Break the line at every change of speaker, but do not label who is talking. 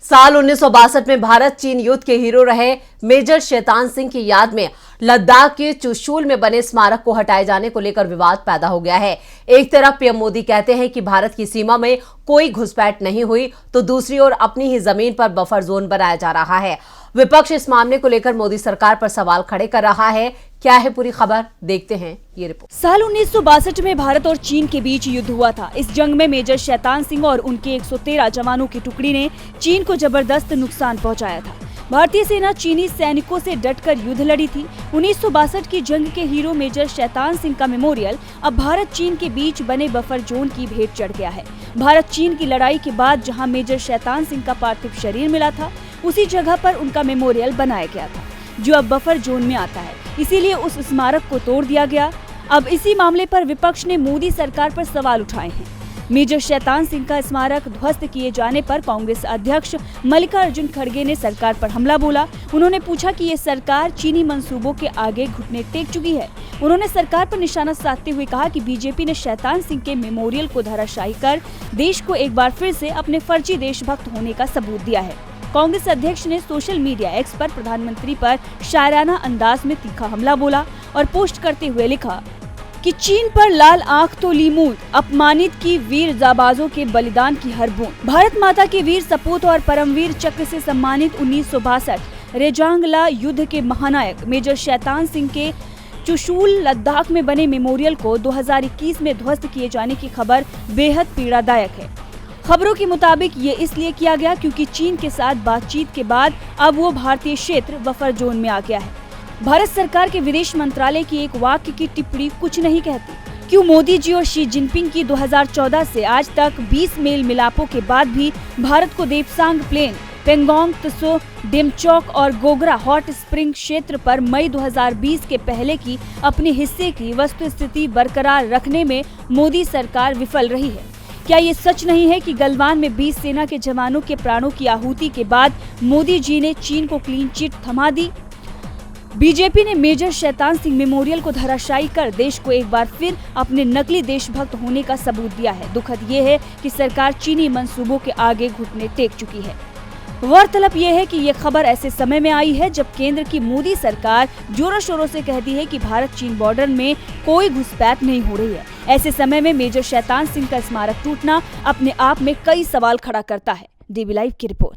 साल 1962 में भारत चीन युद्ध के हीरो रहे मेजर शैतान सिंह की याद में लद्दाख के चुशूल में बने स्मारक को हटाए जाने को लेकर विवाद पैदा हो गया है। एक तरफ पीएम मोदी कहते हैं कि भारत की सीमा में कोई घुसपैठ नहीं हुई, तो दूसरी ओर अपनी ही जमीन पर बफर जोन बनाया जा रहा है। विपक्ष इस मामले को लेकर मोदी सरकार पर सवाल खड़े कर रहा है। क्या है पूरी खबर, देखते हैं ये रिपोर्ट।
साल 1962 में भारत और चीन के बीच युद्ध हुआ था। इस जंग में मेजर शैतान सिंह और उनके 113 जवानों की टुकड़ी ने चीन को जबरदस्त नुकसान पहुंचाया था। भारतीय सेना चीनी सैनिकों से डटकर युद्ध लड़ी थी। 1962 की जंग के हीरो मेजर शैतान सिंह का मेमोरियल अब भारत चीन के बीच बने बफर जोन की भेंट चढ़ गया है। भारत चीन की लड़ाई के बाद जहां मेजर शैतान सिंह का पार्थिव शरीर मिला था, उसी जगह पर उनका मेमोरियल बनाया गया था, जो अब बफर जोन में आता है। इसीलिए उस स्मारक को तोड़ दिया गया। अब इसी मामले पर विपक्ष ने मोदी सरकार पर सवाल उठाए हैं। मेजर शैतान सिंह का स्मारक ध्वस्त किए जाने पर कांग्रेस अध्यक्ष मल्लिकार्जुन खड़गे ने सरकार पर हमला बोला। उन्होंने पूछा कि ये सरकार चीनी मंसूबों के आगे घुटने टेक चुकी है। उन्होंने सरकार पर निशाना साधते हुए कहा कि बीजेपी ने शैतान सिंह के मेमोरियल को धराशायी कर देश को एक बार फिर से अपने फर्जी देशभक्त होने का सबूत दिया है। कांग्रेस अध्यक्ष ने सोशल मीडिया एक्स पर प्रधानमंत्री पर शायराना अंदाज में तीखा हमला बोला और पोस्ट करते हुए लिखा कि चीन पर लाल आंख तो लीमूद, अपमानित की वीर जाबाजों के बलिदान की हर बूंद। भारत माता के वीर सपूत और परमवीर चक्र से सम्मानित 1962 रेजांगला युद्ध के महानायक मेजर शैतान सिंह के चुशूल लद्दाख में बने मेमोरियल को 2021 में ध्वस्त किए जाने की खबर बेहद पीड़ादायक है। खबरों के मुताबिक ये इसलिए किया गया क्योंकि चीन के साथ बातचीत के बाद अब वो भारतीय क्षेत्र बफर जोन में आ गया है। भारत सरकार के विदेश मंत्रालय की एक वाक्य की टिप्पणी कुछ नहीं कहती। क्यों मोदी जी और शी जिनपिंग की 2014 से आज तक 20 मेल मिलापों के बाद भी भारत को देप्सांग प्लेन, पेंगोंग त्सो, डेमचौक और गोगरा हॉट स्प्रिंग क्षेत्र पर मई 2020 के पहले की अपने हिस्से की वस्तुस्थिति बरकरार रखने में मोदी सरकार विफल रही है? क्या ये सच नहीं है कि गलवान में 20 सेना के जवानों के प्राणों की आहुति के बाद मोदी जी ने चीन को क्लीन चिट थमा दी? बीजेपी ने मेजर शैतान सिंह मेमोरियल को धराशायी कर देश को एक बार फिर अपने नकली देशभक्त होने का सबूत दिया है। दुखद ये है कि सरकार चीनी मंसूबों के आगे घुटने टेक चुकी है। गौरतलब ये है कि ये खबर ऐसे समय में आई है जब केंद्र की मोदी सरकार जोरों शोरों से कहती है कि भारत चीन बॉर्डर में कोई घुसपैठ नहीं हो रही है। ऐसे समय में मेजर शैतान सिंह का स्मारक टूटना अपने आप में कई सवाल खड़ा करता है। DB लाइव की रिपोर्ट।